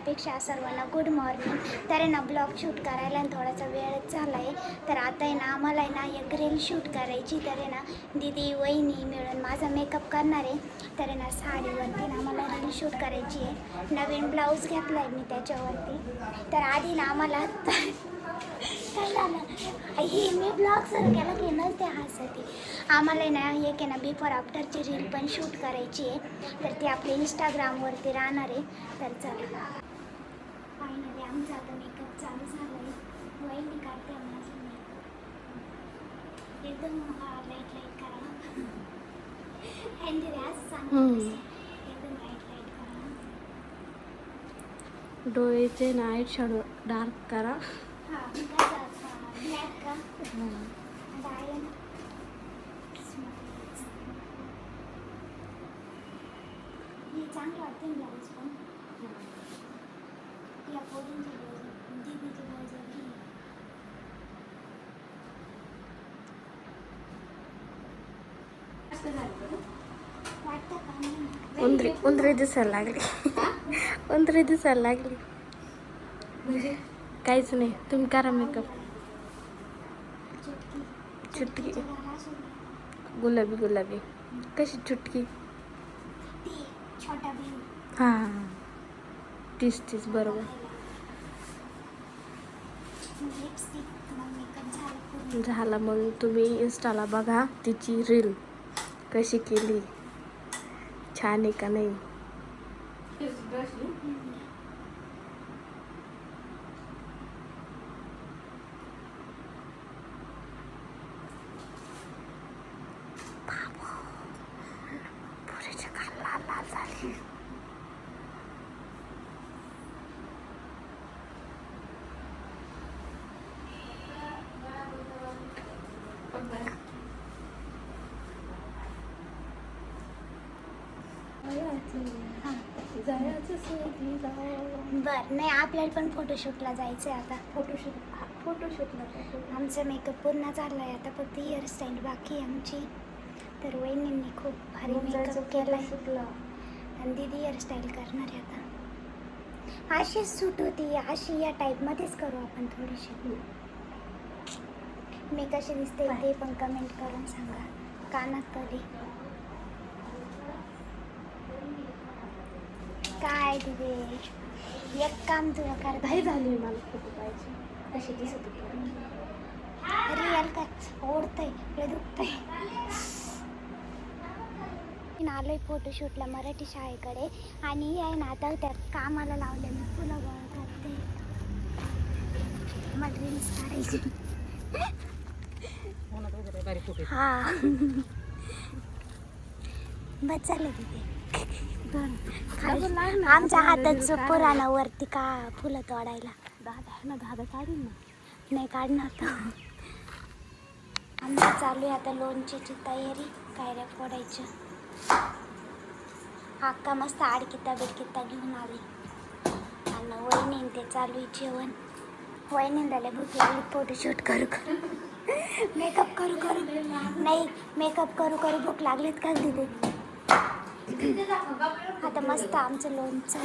सगळ्यांपेक्षा सर्वांना good morning. तर आहे ना ब्लॉग शूट करायला थोडासा वेळच झाला आहे. तर आता आहे ना आम्हाला आहे ना एक रील शूट करायची. तर आहे ना दीदी वहिनी मिळून माझा मेकअप करणार आहे. तर आहे ना साडीवरती ना आम्हाला रील शूट करायची आहे. नवीन ब्लाऊज घेतला आहे मी त्याच्यावरती. तर आधी ना आम्हाला काय झालं ही मी ब्लॉग सुरू केला की नसते हसती. आम्हाला ना एक आहे ना बिफोर आफ्टरची रील पण शूट करायची आहे. तर ती आपल्या इंस्टाग्रामवरती राहणार आहे. तर चला फायनली आमचा आता मेकअप चालू झाला आहे. वहिनी काढते माझा मेकअप एकदम लाईट लाईट करा. हँडी आज सांग एकदम लाईट लाईट करा. डोळ्याचे नाईट शॅडो डार्क करा. हां ब्लॅक का डायन हे चांगलं वाटते ब्लाऊज पण या पोरींची ब्लाऊज दीदीची ब्लाऊज वाटतं का नाही. उंदरी उंदरी दिसायला लागली. उंदरी दिसायला लागली म्हणजे काहीच नाही. तुम्ही करा मेकअप. चुटकी गुलाबी गुलाबी कशी चुटकी. छोटा बिल हां तीच तीच बरोबर लिपस्टिक मग मेकअप झालं. झाला. मग तुम्ही इंस्टाला बघा तिची रील कशी केली, छान आहे का नाही. पुरीच्या कान लाल लाल झाली. बरं नाही आपल्याला पण फोटोशूटला जायचं आहे आता. फोटोशूटला आमचा मेकअप पूर्ण झाला आहे. आता फक्त हेअरस्टाईल बाकी आहे आमची. तर वहिनींनी खूप भारी मेकअप केला आहे आणि दीदी हेअरस्टाईल करणार आहे आता. अशीच सूट होती अशी या टाईपमध्येच करू आपण थोडीशी. मी कशी दिसते ते पण कमेंट करून सांगा. कानात तरी काय दिदे एक काम तुला कर घाई झाली. मला फोटो पाहिजे कशी दिसत होती. रिअल का ओढतंय हे दुखतंय. आलोय फोटोशूटला मराठी शाळेकडे आणि आहे ना आता त्या कामाला लावले मी फुलं गोळा करते. मला रील्स काढायची. हा बस झालं तिथे. आमच्या हातात पुराणा वरती का फुलं तोडायला. दादा काढून ना. नाही काढणार तर. आमचं चालू आहे आता लोणचीची तयारी. कायऱ्या फोडायच्या. अक्का मस्त आडकिता बिडकिता घेऊन आली आणि वहिनी ते चालू आहे जेवण. वहिनींदाला भूक लागली. फोटोशूट करू करू मेकअप करू करू नाही मेकअप करू करू भूक लागलीत का दिदी. आता मस्त आमचं लोणचं.